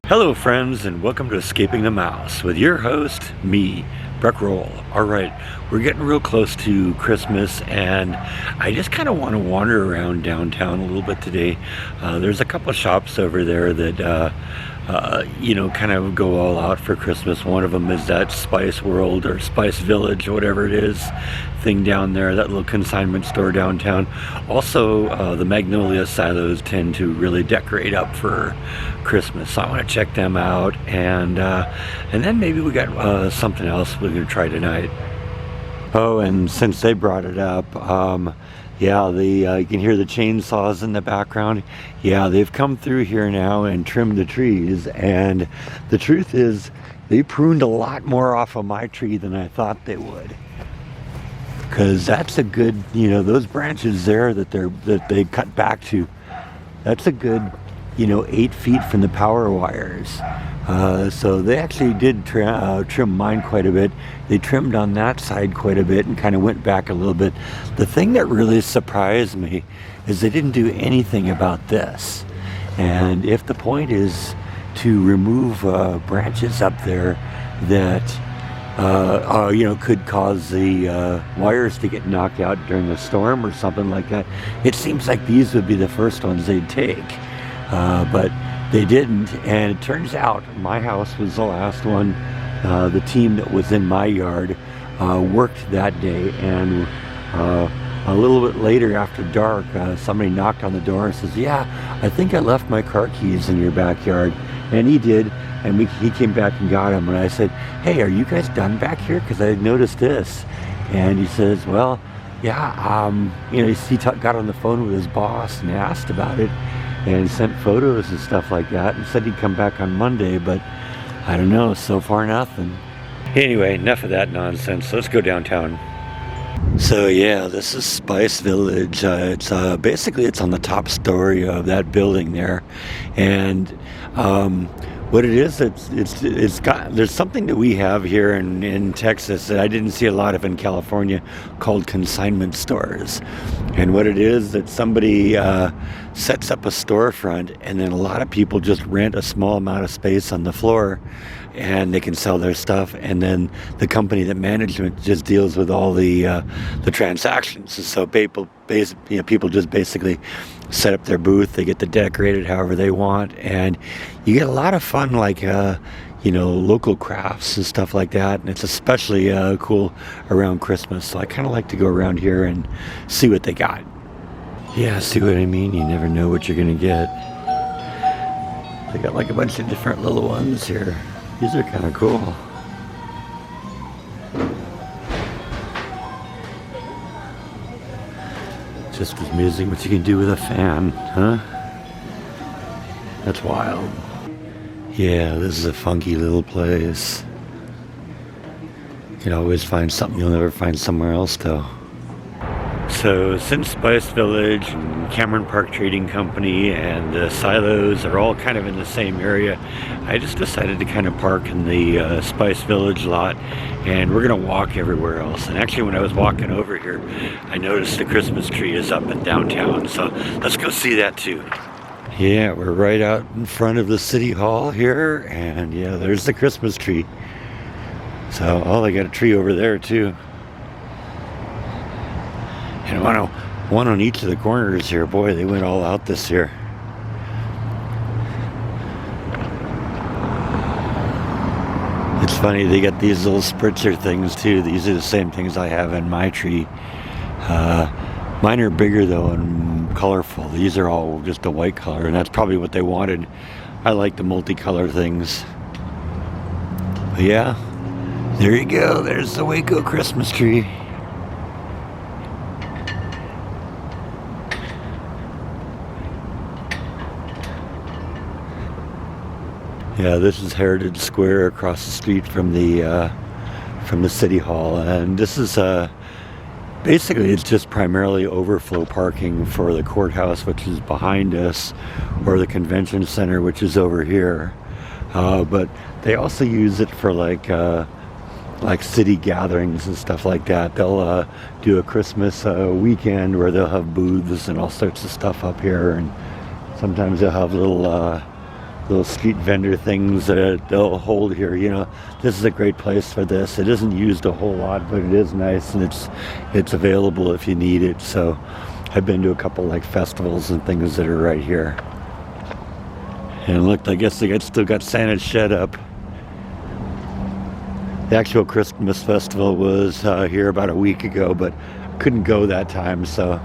Hello friends, and welcome to Escaping the Mouse with your host, me, Breck Roll. Alright, we're getting real close to Christmas and I just kind of want to wander around downtown a little bit today. There's a couple of shops over there that kind of go all out for Christmas. One of them is that Spice World or Spice Village, whatever it is, thing down there, that little consignment store downtown. Also, the Magnolia silos tend to really decorate up for Christmas, so I want to check them out, and then maybe we got something else we're going to try tonight. Oh, and since they brought it up, yeah, you can hear the chainsaws in the background. Yeah, they've come through here now and trimmed the trees, and the truth is they pruned a lot more off of my tree than I thought they would. Because that's a good, those branches there that they cut back to, that's a good, 8 feet from the power wires. So they actually did trim mine quite a bit. They trimmed on that side quite a bit and kind of went back a little bit. The thing that really surprised me is they didn't do anything about this. And if the point is to remove branches up there that could cause the wires to get knocked out during a storm or something like that, it seems like these would be the first ones they'd take. But they didn't, and it turns out my house was the last one. The team that was in my yard worked that day, and a little bit later after dark, somebody knocked on the door and says, "Yeah, I think I left my car keys in your backyard." And he did, and he came back and got them. And I said, "Hey, are you guys done back here? Because I noticed this." And he says, "Well, yeah, he got on the phone with his boss and asked about it, and sent photos and stuff like that, and said he'd come back on Monday, but I don't know, so far nothing." Anyway, enough of that nonsense. Let's go downtown. So yeah, this is Spice Village. It's basically it's on the top story of that building there, and what it is, there's something that we have here in Texas that I didn't see a lot of in California, called consignment stores. And what it is, that somebody sets up a storefront, and then a lot of people just rent a small amount of space on the floor, and they can sell their stuff, and then the company that management just deals with all the transactions. So people just basically set up their booth. They get to decorate it however they want, and you get a lot of fun, like local crafts and stuff like that. And it's especially cool around Christmas. So I kind of like to go around here and see what they got. Yeah, see what I mean? You never know what you're gonna get. They got like a bunch of different little ones here. These are kind of cool. Just as amazing what you can do with a fan, huh? That's wild. Yeah, this is a funky little place. You can always find something you'll never find somewhere else, though. So since Spice Village and Cameron Park Trading Company and the silos are all kind of in the same area, I just decided to kind of park in the Spice Village lot, and we're going to walk everywhere else. And actually, when I was walking over here, I noticed the Christmas tree is up in downtown, so let's go see that too. Yeah, we're right out in front of the city hall here, and yeah, there's the Christmas tree. So, they got a tree over there too. And one on each of the corners here. Boy, they went all out this year. It's funny, they got these little spritzer things too. These are the same things I have in my tree. Mine are bigger though and colorful. These are all just a white color, and that's probably what they wanted. I like the multicolor things. But yeah, there you go. There's the Waco Christmas tree. Yeah, this is Heritage Square across the street from the city hall, and this is basically it's just primarily overflow parking for the courthouse, which is behind us, or the convention center, which is over here. But they also use it for like city gatherings and stuff like that. They'll do a Christmas weekend where they'll have booths and all sorts of stuff up here, and sometimes they'll have little little street vendor things that they'll hold here. You know, this is a great place for this. It isn't used a whole lot, but it is nice, and it's available if you need it. So I've been to a couple like festivals and things that are right here. And look, I guess they still got Santa's shed up. The actual Christmas festival was here about a week ago, but couldn't go that time, so.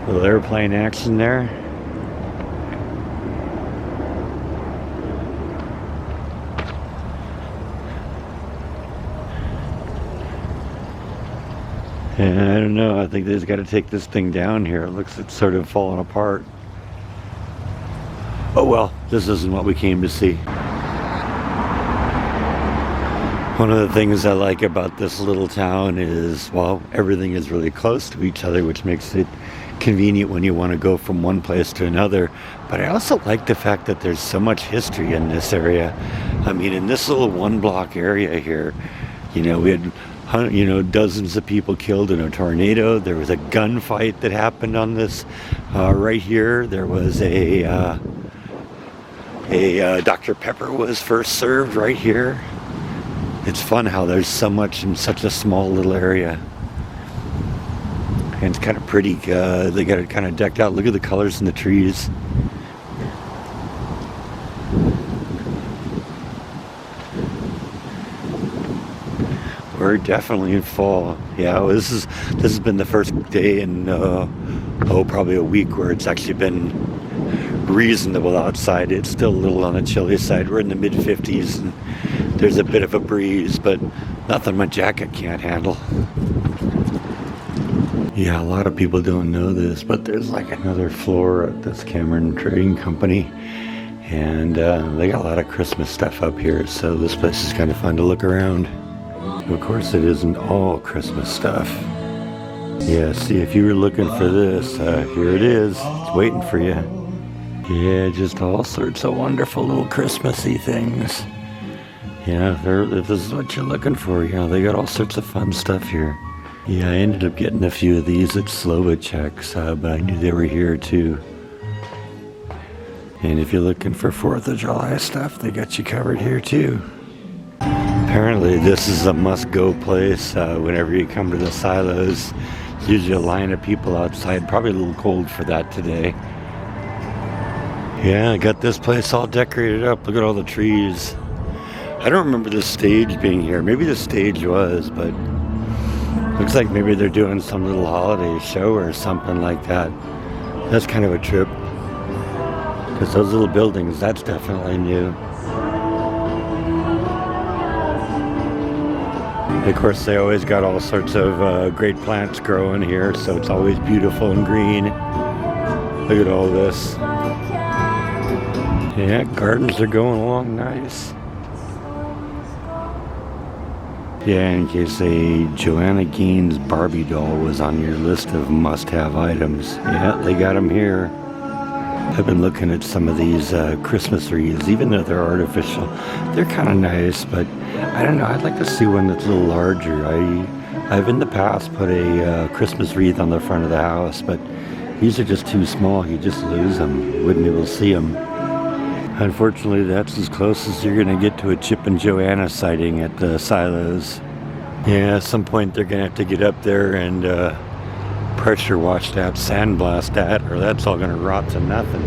A little airplane action there. And I don't know, I think they just got to take this thing down here. It looks it's sort of falling apart. Oh well, this isn't what we came to see. One of the things I like about this little town is, well, everything is really close to each other, which makes it convenient when you want to go from one place to another. But I also like the fact that there's so much history in this area. I mean, in this little one block area here, you know, we had dozens of people killed in a tornado. There was a gunfight that happened on this right here. There was a Dr. Pepper was first served right here. It's fun how there's so much in such a small little area. And it's kind of pretty. They got it kind of decked out. Look at the colors in the trees. We're definitely in fall. Yeah, this has been the first day in probably a week where it's actually been reasonable outside. It's still a little on the chilly side. We're in the mid 50s and there's a bit of a breeze, but nothing my jacket can't handle. Yeah, a lot of people don't know this, but there's like another floor at this Cameron Trading Company, and they got a lot of Christmas stuff up here, so this place is kind of fun to look around. Of course, it isn't all Christmas stuff. Yeah, see, if you were looking for this, here it is. It's waiting for you. Yeah, just all sorts of wonderful little Christmassy things. Yeah, if this is what you're looking for, you know, they got all sorts of fun stuff here. Yeah, I ended up getting a few of these at Slovacek's, but I knew they were here too. And if you're looking for 4th of July stuff, they got you covered here too. Apparently this is a must-go place whenever you come to the silos. There's usually a line of people outside, probably a little cold for that today. Yeah, I got this place all decorated up. Look at all the trees. I don't remember the stage being here. Maybe the stage was, but looks like maybe they're doing some little holiday show or something like that. That's kind of a trip. Because those little buildings, that's definitely new. Of course, they always got all sorts of great plants growing here, so it's always beautiful and green. Look at all this. Yeah, gardens are going along nice. Yeah, in case a Joanna Gaines Barbie doll was on your list of must-have items. Yeah, they got them here. I've been looking at some of these Christmas wreaths, even though they're artificial. They're kind of nice, but I don't know. I'd like to see one that's a little larger. I've in the past put a Christmas wreath on the front of the house, but these are just too small. You just lose them. You wouldn't be able to see them. Unfortunately, that's as close as you're going to get to a Chip and Joanna sighting at the silos. Yeah, at some point they're going to have to get up there and pressure wash that, sandblast that, or that's all going to rot to nothing.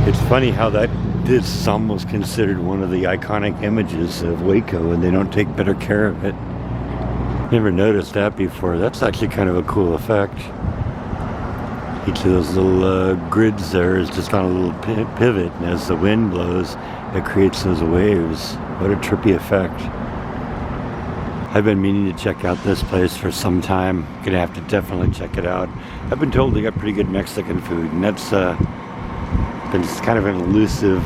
It's funny how this is almost considered one of the iconic images of Waco, and they don't take better care of it. Never noticed that before. That's actually kind of a cool effect. Each of those little grids there is just on a little pivot, and as the wind blows, it creates those waves. What a trippy effect. I've been meaning to check out this place for some time. Gonna have to definitely check it out. I've been told they got pretty good Mexican food, and that's been kind of an elusive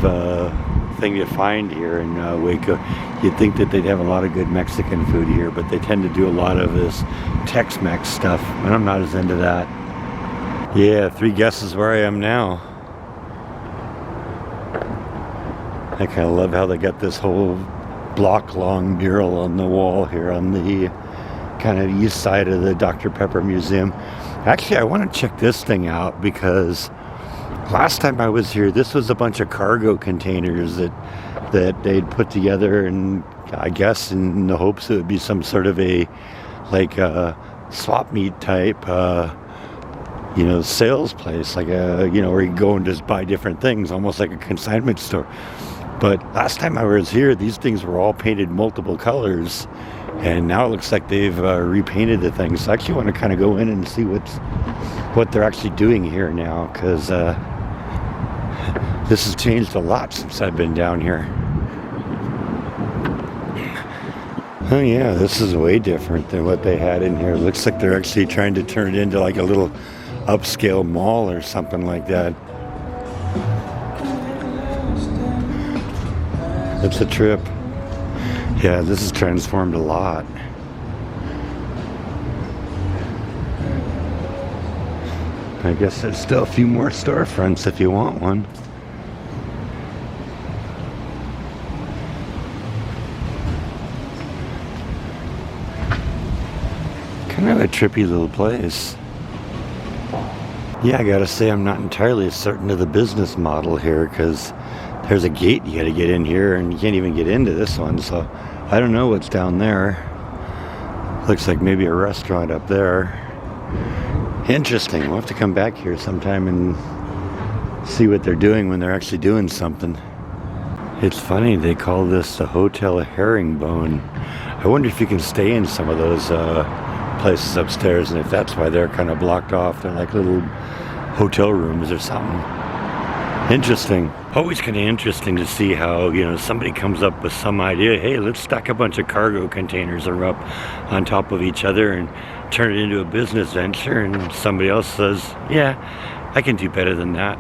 thing to find here in Waco. You'd think that they'd have a lot of good Mexican food here, but they tend to do a lot of this Tex-Mex stuff, and I'm not as into that. Yeah, 3 guesses where I am now. I kind of love how they got this whole block-long mural on the wall here on the kind of east side of the Dr. Pepper Museum. Actually, I want to check this thing out because last time I was here, this was a bunch of cargo containers that they'd put together, and I guess in the hopes it would be some sort of a like a swap meet type sales place, like where you go and just buy different things, almost like a consignment store. But last time I was here, these things were all painted multiple colors, and now it looks like they've repainted the things. So I actually want to kind of go in and see what they're actually doing here now, because this has changed a lot since I've been down here. Oh yeah, this is way different than what they had in here. It looks like they're actually trying to turn it into like a little upscale mall or something like that. It's a trip. Yeah, this has transformed a lot. I guess there's still a few more storefronts if you want one. Kind of a trippy little place. Yeah, I gotta say I'm not entirely certain of the business model here, because there's a gate you gotta get in here and you can't even get into this one, so I don't know what's down there. Looks like maybe a restaurant up there. Interesting. We'll have to come back here sometime and see what they're doing when they're actually doing something. It's funny, they call this the Hotel Herringbone. I wonder if you can stay in some of those places upstairs, and if that's why they're kind of blocked off. They're like little hotel rooms or something. Interesting. Always kind of interesting to see how, somebody comes up with some idea. Hey, let's stack a bunch of cargo containers up on top of each other and turn it into a business venture. And somebody else says, yeah, I can do better than that.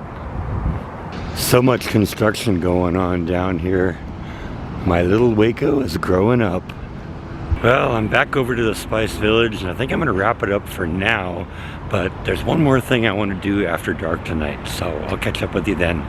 So much construction going on down here. My little Waco is growing up. Well, I'm back over to the Spice Village, and I think I'm going to wrap it up for now. But there's one more thing I want to do after dark tonight, so I'll catch up with you then.